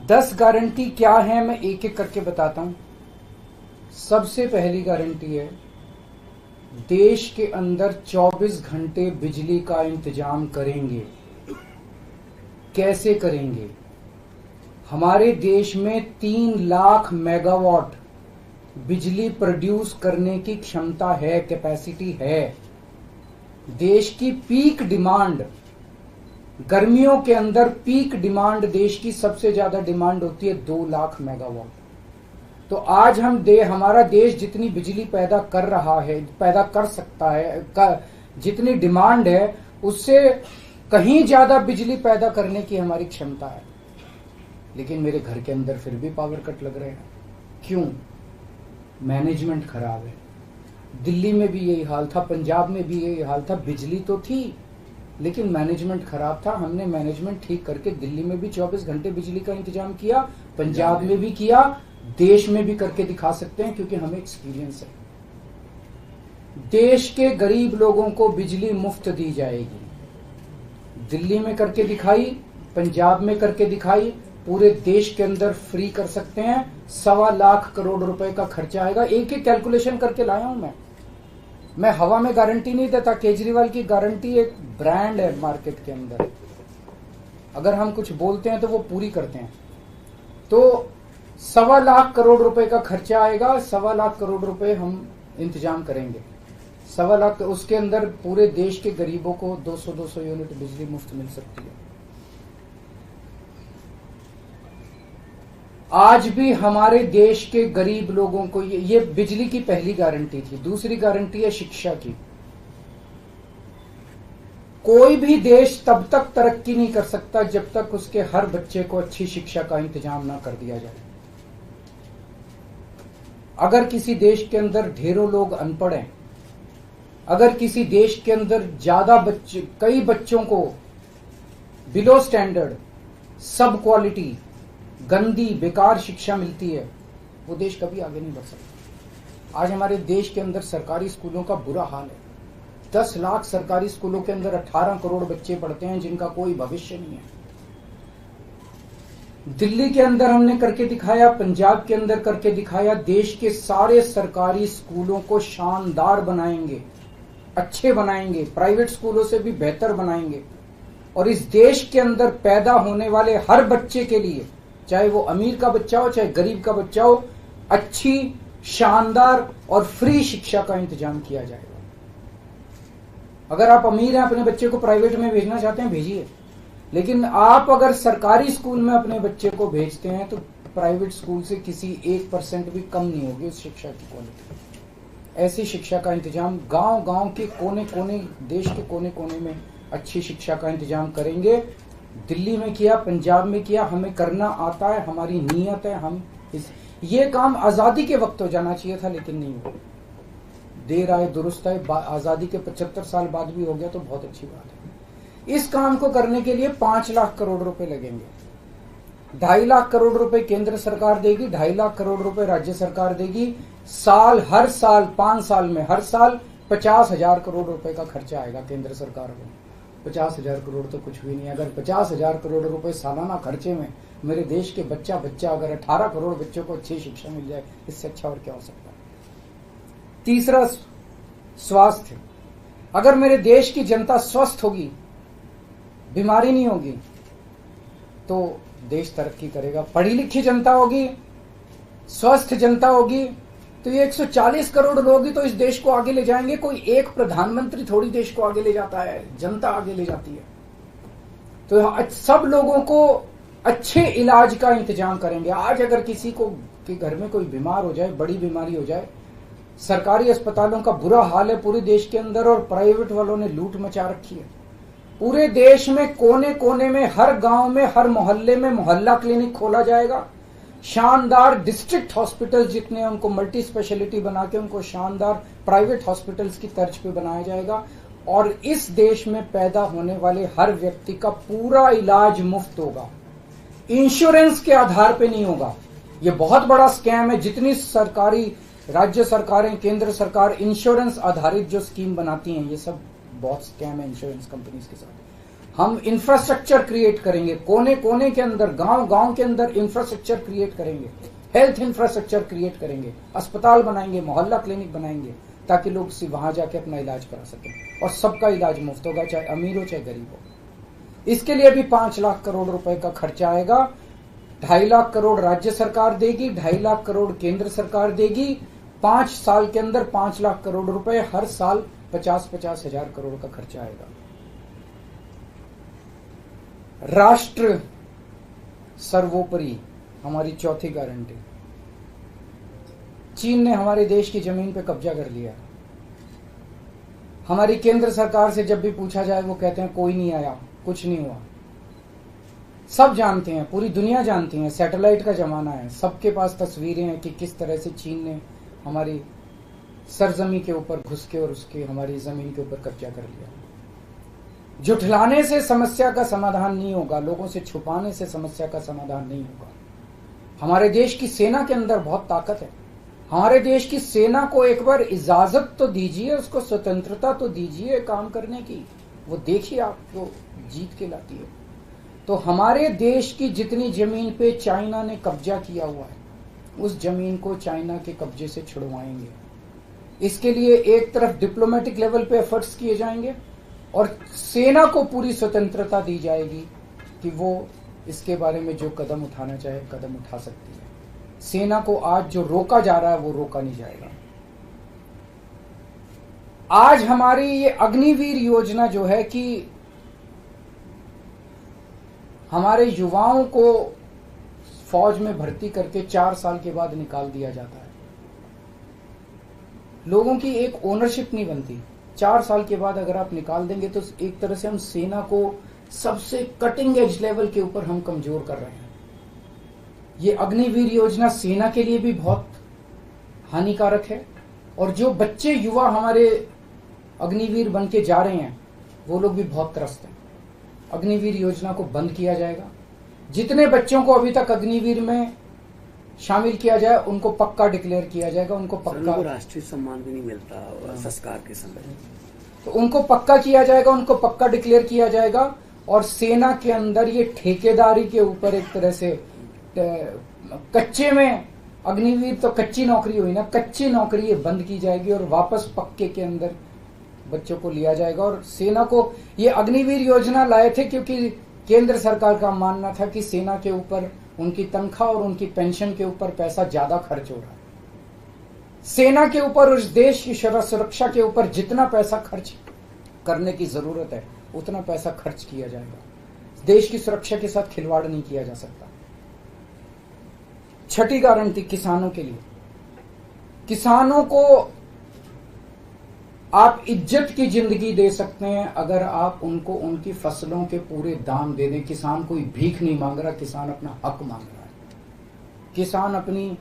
10 guarantee क्या है मैं एक एक करके बताता हूं। सबसे पहली गारंटी है, देश के अंदर 24 घंटे बिजली का इंतजाम करेंगे। कैसे करेंगे? हमारे देश में 3 लाख मेगावाट बिजली प्रोड्यूस करने की क्षमता है, कैपेसिटी है। देश की पीक डिमांड, गर्मियों के अंदर पीक डिमांड देश की सबसे ज्यादा डिमांड होती है 2 लाख मेगावाट। तो आज हमारा देश जितनी बिजली पैदा कर रहा है, पैदा कर सकता है, जितनी डिमांड है उससे कहीं ज्यादा बिजली पैदा करने की हमारी क्षमता है। लेकिन मेरे घर के अंदर फिर भी पावर कट लग रहे हैं। क्यों? मैनेजमेंट खराब है। दिल्ली में भी यही हाल था, पंजाब में भी यही हाल था। बिजली तो थी लेकिन मैनेजमेंट खराब था। हमने मैनेजमेंट ठीक करके दिल्ली में भी 24 घंटे बिजली का इंतजाम किया, पंजाब में भी किया, देश में भी करके दिखा सकते हैं क्योंकि हमें एक्सपीरियंस है। देश के गरीब लोगों को बिजली मुफ्त दी जाएगी। दिल्ली में करके दिखाई, पंजाब में करके दिखाई, पूरे देश के अंदर फ्री कर सकते हैं। 1.25 लाख करोड़ रुपए का खर्चा आएगा। एक एक कैलकुलेशन करके लाया हूं मैं हवा में गारंटी नहीं देता। केजरीवाल की गारंटी एक ब्रांड है मार्केट के अंदर। अगर हम कुछ बोलते हैं तो वो पूरी करते हैं। तो 1.25 लाख करोड़ रुपए का खर्चा आएगा। 1.25 लाख करोड़ रुपए हम इंतजाम करेंगे। 1.25 लाख, उसके अंदर पूरे देश के गरीबों को 200 यूनिट बिजली मुफ्त मिल सकती है। आज भी हमारे देश के गरीब लोगों को ये बिजली की पहली गारंटी थी। दूसरी गारंटी है शिक्षा की। कोई भी देश तब तक तरक्की नहीं कर सकता जब तक उसके हर बच्चे को अच्छी शिक्षा का इंतजाम ना कर दिया जाए। अगर किसी देश के अंदर ढेरों लोग अनपढ़ हैं, अगर किसी देश के अंदर कई बच्चों को बिलो स्टैंडर्ड, सब क्वालिटी, गंदी बेकार शिक्षा मिलती है, वो देश कभी आगे नहीं बढ़ सकता। आज हमारे देश के अंदर सरकारी स्कूलों का बुरा हाल है। 10 लाख सरकारी स्कूलों के अंदर 18 करोड़ बच्चे पढ़ते हैं जिनका कोई भविष्य नहीं है। दिल्ली के अंदर हमने करके दिखाया, पंजाब के अंदर करके दिखाया। देश के सारे सरकारी स्कूलों को शानदार बनाएंगे, अच्छे बनाएंगे, प्राइवेट स्कूलों से भी बेहतर बनाएंगे। और इस देश के अंदर पैदा होने वाले हर बच्चे के लिए, चाहे वो अमीर का बच्चा हो चाहे गरीब का बच्चा हो, अच्छी, शानदार और फ्री शिक्षा का इंतजाम किया जाएगा। अगर आप अमीर हैं, अपने बच्चे को प्राइवेट में भेजना चाहते हैं, भेजिए। लेकिन आप अगर सरकारी स्कूल में अपने बच्चे को भेजते हैं तो प्राइवेट स्कूल से किसी 1% भी कम नहीं होगी उस शिक्षा की क्वालिटी। ऐसी शिक्षा का इंतजाम गांव-गांव के कोने-कोने, देश के कोने-कोने में अच्छी शिक्षा का इंतजाम करेंगे। दिल्ली में किया, पंजाब में किया, हमें करना आता है, हमारी नीयत है। ये काम आजादी के वक्त हो जाना चाहिए था लेकिन नहीं हुआ। देर आए दुरुस्त आए। आजादी के 75 साल बाद भी हो गया तो बहुत अच्छी बात है। इस काम को करने के लिए 5 लाख करोड़ रुपए लगेंगे। 2.5 लाख करोड़ रुपए केंद्र सरकार देगी, 2.5 लाख करोड़ रुपए राज्य सरकार देगी। हर साल 5 साल में हर साल 50,000 करोड़ रुपए का खर्चा आएगा केंद्र सरकार को। 50,000 करोड़ तो कुछ भी नहीं। अगर 50,000 करोड़ रुपए सालाना खर्चे में मेरे देश के बच्चा अगर 18 करोड़ बच्चों को अच्छी शिक्षा मिल जाए, इससे अच्छा और क्या हो सकता है। तीसरा, स्वास्थ्य। अगर मेरे देश की जनता स्वस्थ होगी, बीमारी नहीं होगी, तो देश तरक्की करेगा। पढ़ी लिखी जनता होगी, स्वस्थ जनता होगी, तो ये 140 करोड़ लोग ही तो इस देश को आगे ले जाएंगे। कोई एक प्रधानमंत्री थोड़ी देश को आगे ले जाता है, जनता आगे ले जाती है। तो सब लोगों को अच्छे इलाज का इंतजाम करेंगे। आज अगर किसी को के घर में कोई बीमार हो जाए, बड़ी बीमारी हो जाए, सरकारी अस्पतालों का बुरा हाल है पूरे देश के अंदर और प्राइवेट वालों ने लूट मचा रखी है। पूरे देश में कोने कोने में, हर गांव में, हर मोहल्ले में मोहल्ला क्लिनिक खोला जाएगा। शानदार डिस्ट्रिक्ट हॉस्पिटल जितने, उनको मल्टी स्पेशलिटी बना के उनको शानदार प्राइवेट हॉस्पिटल्स की तर्ज पे बनाया जाएगा। और इस देश में पैदा होने वाले हर व्यक्ति का पूरा इलाज मुफ्त होगा, इंश्योरेंस के आधार पे नहीं होगा। ये बहुत बड़ा स्कैम है। जितनी सरकारी, राज्य सरकारें, केंद्र सरकार इंश्योरेंस आधारित जो स्कीम बनाती हैं, ये सब बहुत स्कैम है इंश्योरेंस कंपनीज के साथ। हम इंफ्रास्ट्रक्चर क्रिएट करेंगे, कोने कोने के अंदर, गांव गांव के अंदर इंफ्रास्ट्रक्चर क्रिएट करेंगे, हेल्थ इंफ्रास्ट्रक्चर क्रिएट करेंगे, अस्पताल बनाएंगे, मोहल्ला क्लिनिक बनाएंगे, ताकि लोग वहां जाके अपना इलाज करा सकें और सबका इलाज मुफ्त होगा, चाहे अमीर हो चाहे गरीब हो। इसके लिए भी 5 लाख करोड़ रुपए का खर्चा आएगा। 2.5 लाख करोड़ राज्य सरकार देगी, 2.5 लाख करोड़ केंद्र सरकार देगी। 5 साल के अंदर 5 लाख करोड़ रुपए, हर साल 50-50 हजार करोड़ का खर्चा आएगा। राष्ट्र सर्वोपरि हमारी चौथी गारंटी। चीन ने हमारे देश की जमीन पे कब्जा कर लिया। हमारी केंद्र सरकार से जब भी पूछा जाए वो कहते हैं कोई नहीं आया, कुछ नहीं हुआ। सब जानते हैं, पूरी दुनिया जानती है, सैटेलाइट का जमाना है, सबके पास तस्वीरें हैं कि किस तरह से चीन ने हमारी सरजमी के ऊपर घुस के और उसके हमारी जमीन के ऊपर कब्जा कर लिया। जुठलाने से समस्या का समाधान नहीं होगा, लोगों से छुपाने से समस्या का समाधान नहीं होगा। हमारे देश की सेना के अंदर बहुत ताकत है। हमारे देश की सेना को एक बार इजाजत तो दीजिए, उसको स्वतंत्रता तो दीजिए काम करने की, वो देखिए आपको जीत के लाती है। तो हमारे देश की जितनी जमीन पे चाइना ने कब्जा किया हुआ है, उस जमीन को चाइना के कब्जे से छुड़वाएंगे। इसके लिए एक तरफ डिप्लोमेटिक लेवल पे एफर्ट्स किए जाएंगे और सेना को पूरी स्वतंत्रता दी जाएगी कि वो इसके बारे में जो कदम उठाना चाहे कदम उठा सकती है। सेना को आज जो रोका जा रहा है वो रोका नहीं जाएगा। आज हमारी ये अग्निवीर योजना जो है कि हमारे युवाओं को फौज में भर्ती करके 4 साल के बाद निकाल दिया जाता है। लोगों की एक ओनरशिप नहीं बनती। 4 साल के बाद अगर आप निकाल देंगे तो एक तरह से हम सेना को सबसे कटिंग एज लेवल के ऊपर हम कमजोर कर रहे हैं। ये अग्निवीर योजना सेना के लिए भी बहुत हानिकारक है और जो बच्चे युवा हमारे अग्निवीर बन के जा रहे हैं वो लोग भी बहुत त्रस्त हैं। अग्निवीर योजना को बंद किया जाएगा। जितने बच्चों को अभी तक अग्निवीर में शामिल किया जाए उनको पक्का डिक्लेयर किया जाएगा, उनको पक्का राष्ट्रीय सम्मान भी नहीं मिलता संस्कार के समय, तो उनको पक्का किया जाएगा, उनको पक्का डिक्लेयर किया जाएगा। और सेना के अंदर ये ठेकेदारी के ऊपर एक तरह से कच्चे में अग्निवीर तो कच्ची नौकरी हुई ना, कच्ची नौकरी ये बंद की जाएगी और वापस पक्के के अंदर बच्चों को लिया जाएगा। और सेना को ये अग्निवीर योजना लाए थे क्योंकि केंद्र सरकार का मानना था कि सेना के ऊपर उनकी तनख्वाह और उनकी पेंशन के ऊपर पैसा ज्यादा खर्च हो रहा है। सेना के ऊपर, उस देश की सुरक्षा के ऊपर जितना पैसा खर्च करने की जरूरत है उतना पैसा खर्च किया जाएगा। देश की सुरक्षा के साथ खिलवाड़ नहीं किया जा सकता। छठी गारंटी किसानों के लिए। किसानों को आप इज्जत की जिंदगी दे सकते हैं अगर आप उनको उनकी फसलों के पूरे दाम दे दें। किसान कोई भीख नहीं मांग रहा, किसान अपना हक मांग रहा है। किसान अपनी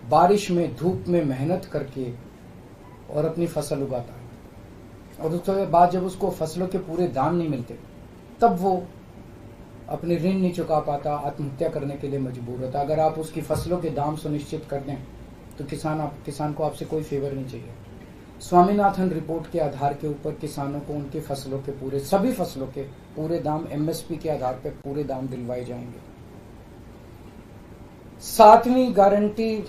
बारिश में, धूप में मेहनत करके और अपनी फसल उगाता है और उसके बाद जब उसको फसलों के पूरे दाम नहीं मिलते तब वो अपने ऋण नहीं चुका पाता, आत्महत्या करने के लिए मजबूर होता। अगर आप उसकी फसलों के दाम सुनिश्चित कर दें तो किसान को आपसे कोई फेवर नहीं चाहिए। स्वामीनाथन रिपोर्ट के आधार के ऊपर किसानों को उनकी फसलों के पूरे, सभी फसलों के पूरे दाम एमएसपी के आधार पर पूरे दाम दिलवाए जाएंगे। 7वीं गारंटी,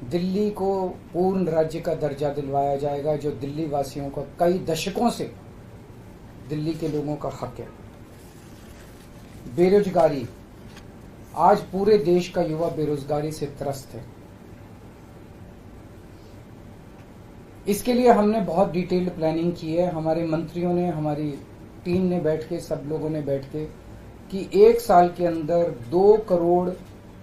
दिल्ली को पूर्ण राज्य का दर्जा दिलवाया जाएगा, जो दिल्ली वासियों का कई दशकों से दिल्ली के लोगों का हक है। बेरोजगारी, आज पूरे देश का युवा बेरोजगारी से त्रस्त है। इसके लिए हमने बहुत डिटेल्ड प्लानिंग की है। हमारे मंत्रियों ने, हमारी टीम ने बैठ के, सब लोगों ने बैठ के कि 1 साल के अंदर 2 करोड़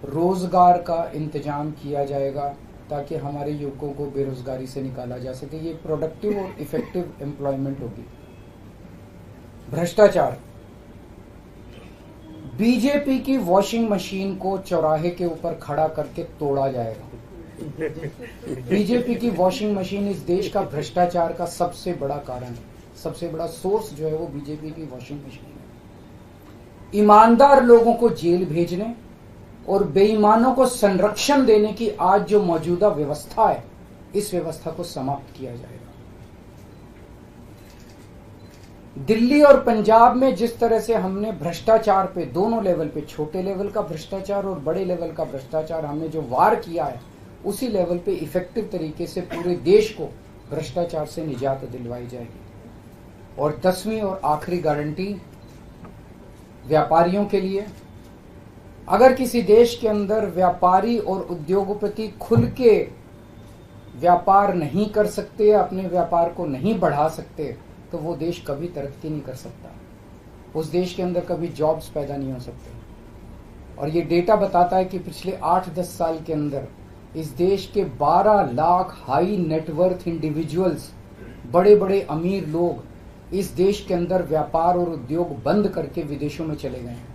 रोजगार का इंतजाम किया जाएगा ताकि हमारे युवकों को बेरोजगारी से निकाला जा सके। ये प्रोडक्टिव और इफेक्टिव एम्प्लॉयमेंट होगी। भ्रष्टाचार, बीजेपी की वॉशिंग मशीन को चौराहे के ऊपर खड़ा करके तोड़ा जाएगा। बीजेपी की वॉशिंग मशीन इस देश का भ्रष्टाचार का सबसे बड़ा कारण है। सबसे बड़ा सोर्स जो है वो बीजेपी की वॉशिंग मशीन है। ईमानदार लोगों को जेल भेजने और बेईमानों को संरक्षण देने की आज जो मौजूदा व्यवस्था है, इस व्यवस्था को समाप्त किया जाएगा। दिल्ली और पंजाब में जिस तरह से हमने भ्रष्टाचार पे दोनों लेवल पे, छोटे लेवल का भ्रष्टाचार और बड़े लेवल का भ्रष्टाचार, हमने जो वार किया है, उसी लेवल पे इफेक्टिव तरीके से पूरे देश को भ्रष्टाचार से निजात दिलवाई जाएगी। और 10वीं और आखिरी गारंटी व्यापारियों के लिए, अगर किसी देश के अंदर व्यापारी और उद्योगपति खुल के व्यापार नहीं कर सकते, अपने व्यापार को नहीं बढ़ा सकते, तो वो देश कभी तरक्की नहीं कर सकता। उस देश के अंदर कभी जॉब्स पैदा नहीं हो सकते। और ये डेटा बताता है कि पिछले 8-10 साल के अंदर इस देश के 12 लाख हाई नेटवर्थ इंडिविजुअल्स, बड़े बड़े अमीर लोग इस देश के अंदर व्यापार और उद्योग बंद करके विदेशों में चले गए हैं,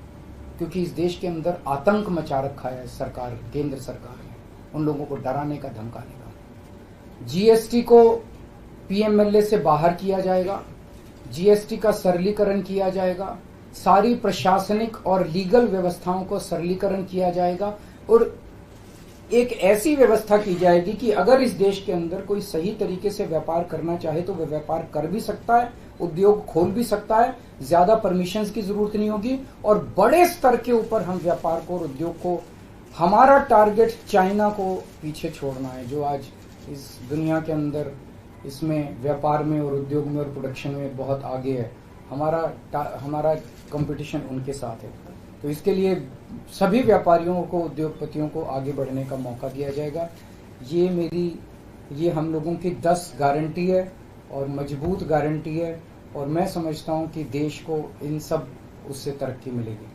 क्योंकि इस देश के अंदर आतंक मचा रखा है सरकार, केंद्र सरकार ने, उन लोगों को डराने का, धमकाने का। जीएसटी को पीएमएलए से बाहर किया जाएगा, जीएसटी का सरलीकरण किया जाएगा, सारी प्रशासनिक और लीगल व्यवस्थाओं को सरलीकरण किया जाएगा और एक ऐसी व्यवस्था की जाएगी कि अगर इस देश के अंदर कोई सही तरीके से व्यापार करना चाहे तो वह व्यापार कर भी सकता है, उद्योग खोल भी सकता है, ज्यादा परमिशंस की जरूरत नहीं होगी और बड़े स्तर के ऊपर हम व्यापार को और उद्योग को, हमारा टारगेट चाइना को पीछे छोड़ना है, जो आज इस दुनिया के अंदर इसमें व्यापार में और उद्योग में और प्रोडक्शन में बहुत आगे है। हमारा कंपटीशन उनके साथ है। तो इसके लिए सभी व्यापारियों को, उद्योगपतियों को आगे बढ़ने का मौका दिया जाएगा। ये हम लोगों की 10 गारंटी है और मजबूत गारंटी है और मैं समझता हूं कि देश को इन सब उससे तरक्की मिलेगी।